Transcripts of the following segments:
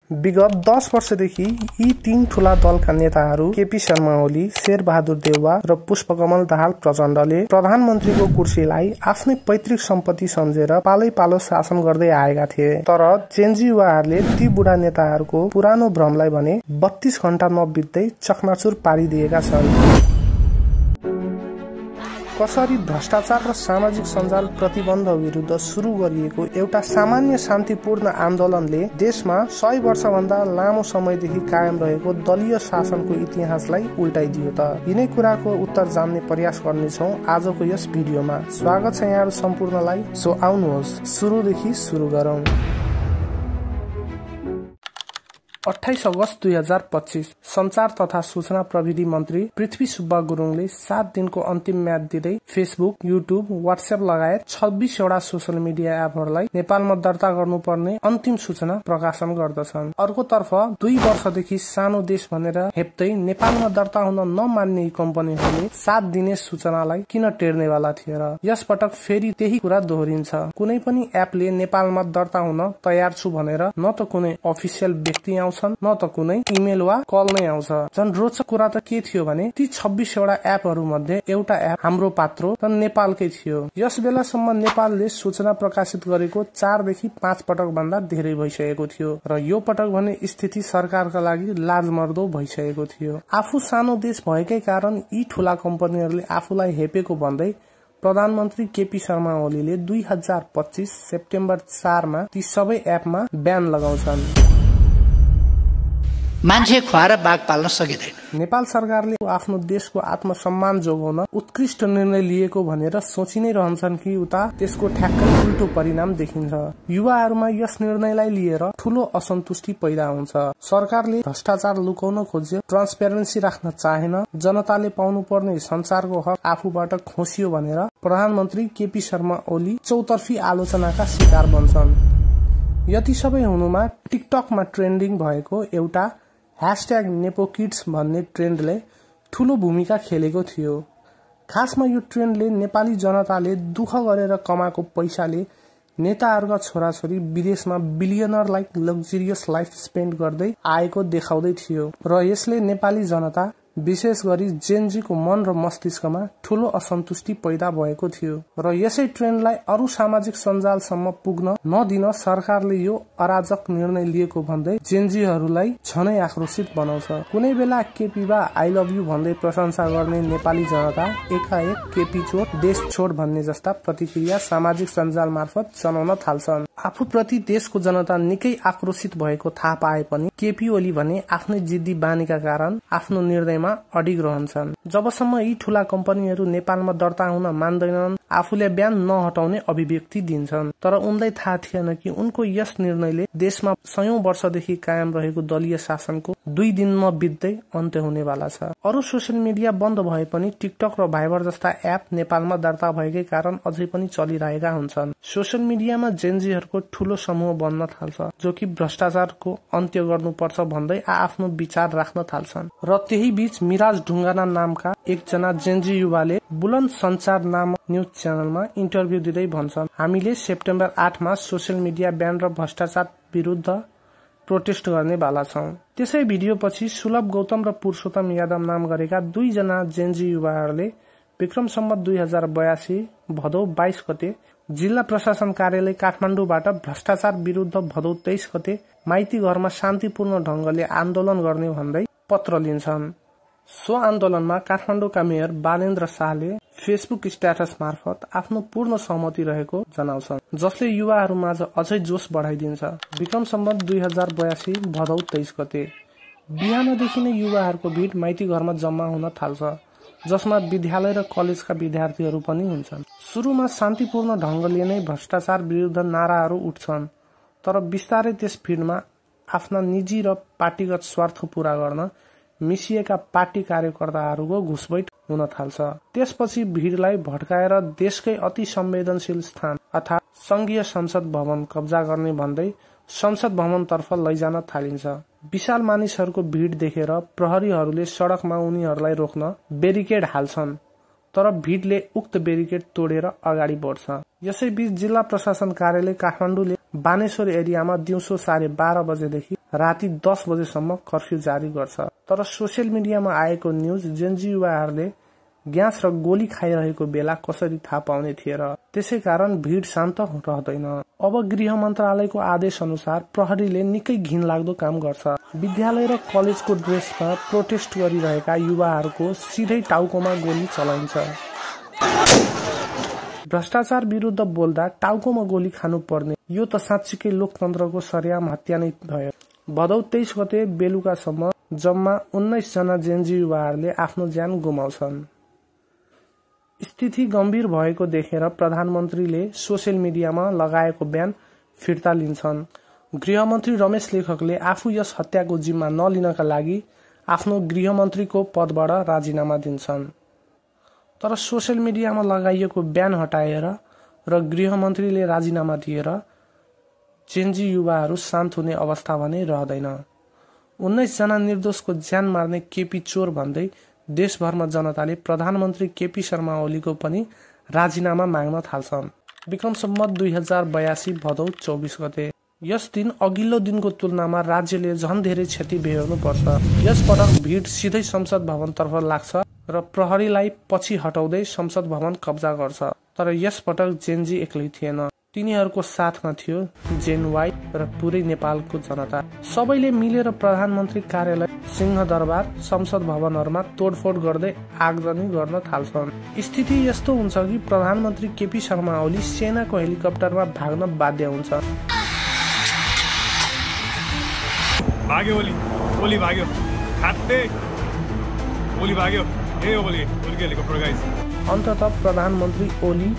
विगत 10 वर्षदेखि यी तीन ठूला दलका नेताहरू केपी शर्मा ओली, शेरबहादुर देउवा र पुष्पकमल दाहाल प्रचण्डले प्रधानमन्त्रीको कुर्सीलाई आफ्नै पैतृक सम्पत्ति सम्झेर पालै पालो शासन गर्दै आएका थिए। तर जेनजी युवाहरूले ती बुढा नेताहरूको पुरानो भ्रमलाई भने 32 घण्टा नबित्दै चकनाचुर पारिदिएका छन्। कसरी भ्रष्टाचार र सामाजिक सञ्जाल प्रतिबन्ध विरुद्ध सुरु गरिएको एउटा सामान्य शान्तिपूर्ण आन्दोलनले देशमा 100 वर्षभन्दा लामो समयदेखि कायम रहेको दलीय शासनको इतिहासलाई उल्टाइदियो त। यिनै कुराको उत्तर जान्ने प्रयास गर्नेछौँ आजको यस भिडियोमा। स्वागत छ यहाँहरू सम्पूर्णलाई। सो आउनुहोस् सुरुदेखि सुरु गरौँ। 28 अगस्त 2025 संचार तथा सूचना प्रविधि मन्त्री पृथ्वी सुब्बा गुरुङले 7 दिनको अन्तिम म्याद दिँदै फेसबुक, युट्युब, व्हाट्सएप लगायत 26 वटा सोशल मिडिया एपहरूलाई नेपालमा दर्ता गर्नुपर्ने अन्तिम सूचना प्रकाशन गर्दछन्। अर्कोतर्फ 2 वर्षदेखि सानो देश भनेर हेप्दै नेपालमा दर्ता हुन नमान्ने यी कम्पनीहरूले 7 दिने सूचनालाई किन टेर्नेवाला थिए र यसपटक फेरि त्यही कुरा दोहोरिन्छ। कुनै पनि एपले नेपालमा दर्ता हुन तयार छु भनेर न त कुनै अफिसियल व्यक्ति न त कुनै इमेल वा कल नै आउँछ। झन् रोचक कुरा त के थियो भने ती 26 वटा एपहरू मध्ये एउटा एप हाम्रो पात्रो त नेपालकै थियो। यस बेलासम्म नेपालले सूचना प्रकाशित गरेको 4 देखि 5 पटक भन्दा धेरै भइसकेको थियो र यो पटक भने स्थिति सरकारका लागि लाजमर्दो भइसकेको थियो। आफू सानो देश भएकै कारण यी ठूला कम्पनीहरूले आफूलाई हेपेको भन्दै प्रधानमन्त्री केपी शर्मा ओलीले 2025 सेप्टेम्बर 4 मा ती सबै एपमा ब्यान लगाउँछन्। मान्छे खुवाएर बाघ पाल्न सकिँदैन। नेपाल सरकारले आफ्नो देशको आत्मसम्मान जोगाउन उत्कृष्ट निर्णय लिएको भनेर सोचि नै रहन्छन् कि उता त्यसको ठ्याक्कै उल्टो परिणाम देखिन्छ। युवाहरूमा यस निर्णयलाई लिएर ठूलो असन्तुष्टि पैदा हुन्छ। सरकारले भ्रष्टाचार लुकाउन खोज्यो, ट्रान्सपेरेन्सी राख्न चाहेन, जनताले पाउनु पर्ने संचारको हक आफूबाट खोसियो भनेर प्रधानमन्त्री केपी शर्मा ओली चौतर्फी आलोचनाका शिकार बन्छन्। यति सबै हुनुमा टिकटकमा ट्रेन्डिङ भएको एउटा #नेपोकिड्स भन्ने ट्रेन्डले ठूलो भूमिका खेलेको थियो। खासमा यो ट्रेन्डले नेपाली जनताले दुःख गरेर कमाएको पैसाले नेताहरूका छोराछोरी विदेशमा billionaire like luxurious life spend गर्दै आएको देखाउँदै थियो र यसले नेपाली जनता विशेष गरी जेनजीको मन र मस्तिष्कमा ठूलो असन्तुष्टि पैदा भएको थियो र यसै ट्रेन्डलाई अरू सामाजिक सञ्जालसम्म पुग्न नदिन सरकारले यो अराजक निर्णय लिएको भन्दै जेनजीहरूलाई झनै आक्रोशित बनाउँछ। कुनै बेला केपी बा आई लभ यू भन्दै प्रशंसा गर्ने नेपाली जनता एकाएक केपी छोड देश छोड भन्ने जस्ता प्रतिक्रिया सामाजिक सञ्जाल मार्फत जनाउन थाल्छन्। आफूप्रति देशको जनता निकै आक्रोशित भएको थाहा पाए पनि केपी ओली भने आफ्नै जिद्दी बानीका कारण आफ्नो निर्णयमा अडिग रहन्छन्। जबसम्म यी ठूला कम्पनीहरू नेपालमा दर्ता हुन मान्दैनन् आफूले ब्यान नहटाउने अभिव्यक्ति दिन्छन्। तर उनलाई थाहा थिएन कि उनको यस निर्णयले देशमा 100 वर्षदेखि कायम रहेको दलीय शासनको 2 दिनमा बित्दै अन्त्य हुनेवाला छ। अरू सोशल मिडिया बन्द भए पनि टिकटक र भाइबर जस्ता एप नेपालमा दर्ता भएकै कारण अझै पनि चलिरहेका हुन्छन्। सोशल मिडियामा जेनजीहरूको ठूलो समूह बन्न थाल्छ जो कि भ्रष्टाचारको अन्त्य गर्नुपर्छ भन्दै आफ्नो विचार राख्न थाल्छन् र त्यही बीच मिराज ढुङ्गाना नामका एकजना जेनजी युवाले बुलन्द संचार नामक न्यूज च्यानलमा इन्टरभ्यू दिँदै भन्छन्, हामीले सेप्टेम्बर 8 मा सोशल मिडिया ब्यान र भ्रष्टाचार विरुद्ध प्रोटेस्ट गर्ने वाला छौं। त्यसै भिडियो पछि सुलभ गौतम र पुरुषोत्तम यादव नाम गरेका 2 जना जेनजी युवाहरूले विक्रम सम्वत 2082 भदौ 22 गते जिल्ला प्रशासन कार्यालय काठमाडौँबाट भ्रष्टाचार विरुद्ध भदौ 23 गते माइती घरमा शान्तिपूर्ण ढंगले आन्दोलन गर्ने भन्दै पत्र लिन्छन्। सो आन्दोलनमा काठमाडौँका मेयर बालेन्द्र शाहले फेसबुक स्ट्याटस मार्फत आफ्नो पूर्ण सहमति रहेको जनाउँछन्, जसले युवाहरूमाझ अझै जोश बढाइदिन्छ। विक्रम सम्वत 2082 भदौ 23 गते बिहानदेखि नै युवाहरूको भिड माइती घरमा जम्मा हुन थाल्छ, जसमा विद्यालय र कलेजका विद्यार्थीहरू पनि हुन्छन्। सुरुमा शान्तिपूर्ण ढंगले नै भ्रष्टाचार विरुद्ध नाराहरू उठ्छन्, तर बिस्तारै त्यस भिडमा आफ्ना निजी र पार्टीगत स्वार्थ पूरा गर्न मिसिएका पार्टी कार्यकर्ताहरूको घुसबैठ हुन थाल्छ। त्यसपछि भिडलाई भड्काएर देशकै अति संवेदनशील स्थान अर्थात् संघीय संसद भवन कब्जा गर्ने भन्दै संसद भवनतर्फ लैजान थालिन्छ। विशाल मानिसहरूको भिड देखेर प्रहरीहरूले सडकमा उनीहरूलाई रोक्न बेरिकेड हाल्छन्, तर भिडले उक्त बेरिकेड तोडेर अगाडि बढ्छ। यसैबीच जिल्ला प्रशासन कार्यालय काठमाडौँले बानेश्वर एरियामा दिउँसो 12:30 बजेदेखि राति 10 बजेसम्म कर्फ्यू जारी गर्छ। तर सोसियल मिडियामा आएको न्यूज जेनजी युवाहरूले ग्यास र गोली खाइरहेको बेला कसरी थाहा पाउने थिए र त्यसै कारण भिड शान्त रहँदैन। अब गृह मन्त्रालयको आदेश अनुसार प्रहरीले निकै घिनलाग्दो काम गर्छ। विद्यालय र कलेजको ड्रेसमा प्रोटेस्ट गरिरहेका युवाहरूको सिधै टाउकोमा गोली चलाइन्छ। भ्रष्टाचार विरुद्ध बोल्दा टाउकोमा गोली खानु पर्ने, यो त साँच्चीकै लोकतन्त्रको सरेआम हत्या नै भयो। भदौ 23 गते बेलुकासम्म जम्मा 19 जना जेनजी युवाहरूले आफ्नो ज्यान गुमाउँछन्। स्थिति गम्भीर भएको देखेर प्रधानमन्त्रीले सोसियल मिडियामा लगाएको बयान फिर्ता लिन्छन्। गृहमन्त्री रमेश लेखकले आफू यस हत्याको जिम्मा नलिनका लागि आफ्नो गृहमन्त्रीको पदबाट राजीनामा दिन्छन्। तर सोसियल मिडियामा लगाइएको बयान हटाएर र गृहमन्त्रीले राजीनामा दिएर जेनजी युवाहरू शान्त हुने अवस्था भने रहँदैन। 19 जना निर्दोषको ज्यान मार्ने केपी चोर भन्दै देशभरमा जनताले प्रधानमन्त्री केपी शर्मा ओलीको पनि राजीनामा माग्न थाल्छन्। विक्रम सम्वत 2082 भदौ 24 गते। यस दिन अघिल्लो दिनको तुलनामा राज्यले झन धेरै क्षति बेहोर्नु पर्छ। यस पटक भिड सिधै संसद भवनतर्फ लाग्छ र प्रहरीलाई पछि हटाउँदै संसद भवन कब्जा गर्छ। तर यस पटक जेनजी एक्लै थिएन, तिनीहरूको साथमा थियो जेनवाई र पुरै नेपालको जनता। सबैले मिलेर प्रधानमन्त्री कार्यालय, सिंहदरबार, संसद भवनहरूमा तोडफोड गर्दै आगजनी गर्न थाल्छन्। स्थिति यस्तो हुन्छ कि प्रधानमन्त्री केपी शर्मा ओली सेनाको हेलिकप्टरमा भाग्न बाध्य हुन्छ। भाग्यो ओली भाग्यो, खाते ओली भाग्यो, ए ओली ओलीको हेलिकप्टर गाइस। अन्ततः प्रधानमन्त्री ओली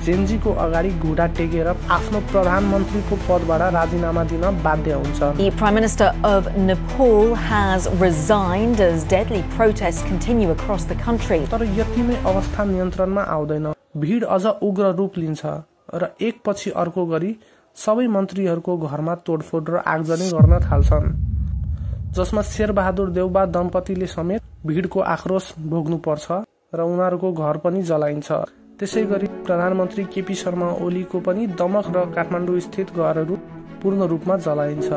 जेनजीको अगाडि घुँडा टेकेर आफ्नो प्रधानमन्त्रीको पदबाट राजीनामा दिन बाध्य हुन्छ। The Prime Minister of Nepal has resigned as deadly protests continue across the country. तर यतिमै अवस्था नियन्त्रणमा आउँदैन। भिड अझ उग्र रूप लिन्छ र एक पछि अर्को गरी सबै मन्त्रीहरूको घरमा तोडफोड र आगजनी गर्न थाल्छन्, जसमा शेरबहादुर देउबा दम्पतिले समेत भिडको आक्रोश भोग्नु पर्छ र उनीहरूको घर पनि जलाइन्छ। त्यसै गरी प्रधानमन्त्री केपी शर्मा ओलीको पनि दमक र काठमाडौँ स्थित घरहरू पूर्ण रूपमा जलाइन्छ।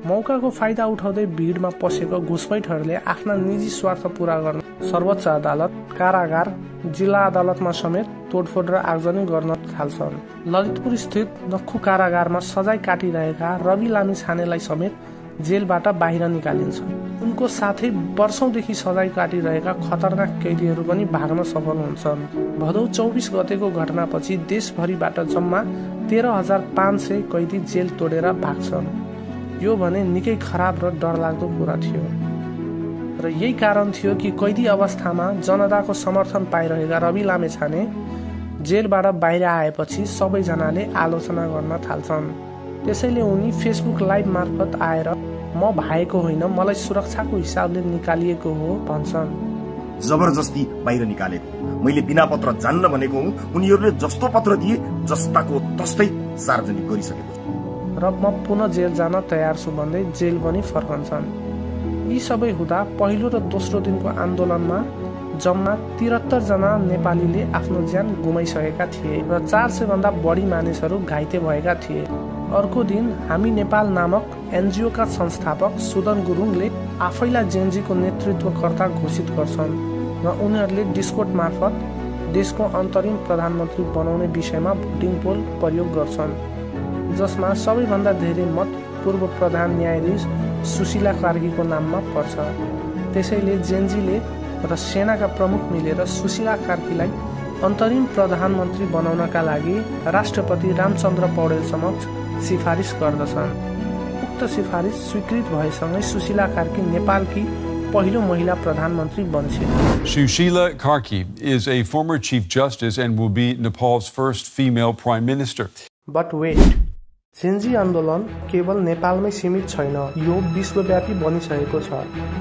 मौकाको फाइदा उठाउँदै भिडमा पसेको घुसपैठहरूले आफ्ना निजी स्वार्थ पूरा गर्न सर्वोच्च अदालत, कारागार, जिल्ला अदालतमा समेत तोडफोड र आगजनी गर्न थाल्छन्। ललितपुर स्थित नक्खु कारागारमा सजाय काटिरहेका रवि लामिछानेलाई समेत जेलबाट बाहिर निकालिन्छ। उनको साथै वर्षौंदेखि सजाय काटिरहेका खतरनाक कैदीहरू पनि भाग्न सफल हुन्छन्। भदौ 24 गतेको घटनापछि देशभरिबाट जम्मा 13,500 कैदी जेल तोडेर भाग्छन्। यो भने निकै खराब र डरलाग्दो कुरा थियो र यही कारण थियो कि कैदी अवस्थामा जनताको समर्थन पाइरहेका रवि लामेछाने जेलबाट बाहिर आएपछि सबैजनाले आलोचना गर्न थाल्छन्। त्यसैले उनी फेसबुक लाइभ मार्फत आएर म भाएको होइन, मलाई सुरक्षाको हिसाबले निकालिएको हो भन्छन्। जबरजस्ती बाहिर निकालेको, मैले बिना पत्र जान्न भनेको हुँ, उनीहरूले जस्तो पत्र दिए जस्ताको तस्तै सार्वजनिक गरिसकेको र म पुनः जेल जान तयार छु भन्दै जेल पनि फर्कन्छन्। यी सबै हुँदा पहिलो र दोस्रो दिनको आन्दोलनमा जम्मा 73 जना नेपालीले आफ्नो ज्यान गुमाइसकेका थिए र 400 भन्दा बढी मानिसहरू घाइते भएका थिए। अर्को दिन हामी नेपाल नामक एनजिओका संस्थापक सुदन गुरुङले आफैलाई जेनजीको नेतृत्वकर्ता घोषित गर्छन् र उनीहरूले डिस्कोट मार्फत देशको अन्तरिम प्रधानमन्त्री बनाउने विषयमा भोटिङ पोल प्रयोग गर्छन्, जसमा सबैभन्दा धेरै मत पूर्व प्रधान न्यायाधीश सुशीला कार्कीको नाममा पर्छ। त्यसैले जेनजीले र सेनाका प्रमुख मिलेर सुशीला कार्कीलाई अन्तरिम प्रधानमन्त्री बनाउनका लागि राष्ट्रपति रामचन्द्र पौडेल समक्ष सिफारिस गर्दछन्। उक्त सिफारिस स्वीकृत भएसँगै सुशीला कार्की नेपालकी पहिलो महिला प्रधानमन्त्री बन्छिन्। Sushila Karki is a former Chief Justice and will be Nepal's first female Prime Minister. But wait, Gen Z आन्दोलन केवल नेपालमै सीमित छैन, यो विश्वव्यापी बनिसकेको छ।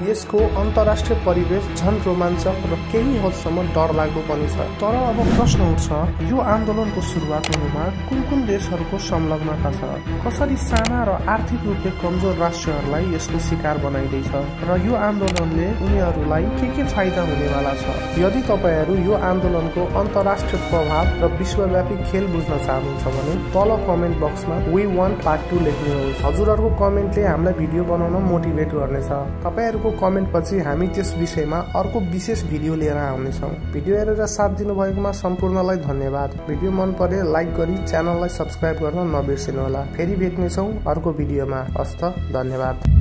यसको अन्तर्राष्ट्रिय परिवेश झन रोमाञ्चक र केही हदसम्म डरलाग्दो पनि छ। तर अब प्रश्न उठ्छ, यो आन्दोलनको सुरुवात हुनुमा कुन कुन देशहरूको संलग्नता छ? कसरी साना र आर्थिक रूपले कमजोर राष्ट्रहरूलाई यसको शिकार बनाइदैछ र यो आन्दोलनले उनीहरूलाई के फाइदा हुनेवाला छ? यदि तपाईहरू यो आन्दोलनको अन्तर्राष्ट्रिय प्रभाव र विश्वव्यापी खेल बुझ्न चाहनुहुन्छ भने तल कमेन्ट बक्समा We Want Part 2 लेख्नुहोस्। हजुरहरूको कमेन्टले हामीलाई भिडियो बनाउन मोटिभेट गर्नेछ। तपाईहरूको कमेन्ट पछि हामी त्यस विषयमा अर्को विशेष भिडियो लिएर आउनेछौँ। भिडियो हेरेर साथ दिनुभएकोमा सम्पूर्णलाई धन्यवाद। भिडियो मन परे लाइक गरी च्यानललाई सब्स्क्राइब गर्न नबिर्सिनुहोला। फेरि भेट्नेछौँ अर्को भिडियोमा। हस्त, धन्यवाद।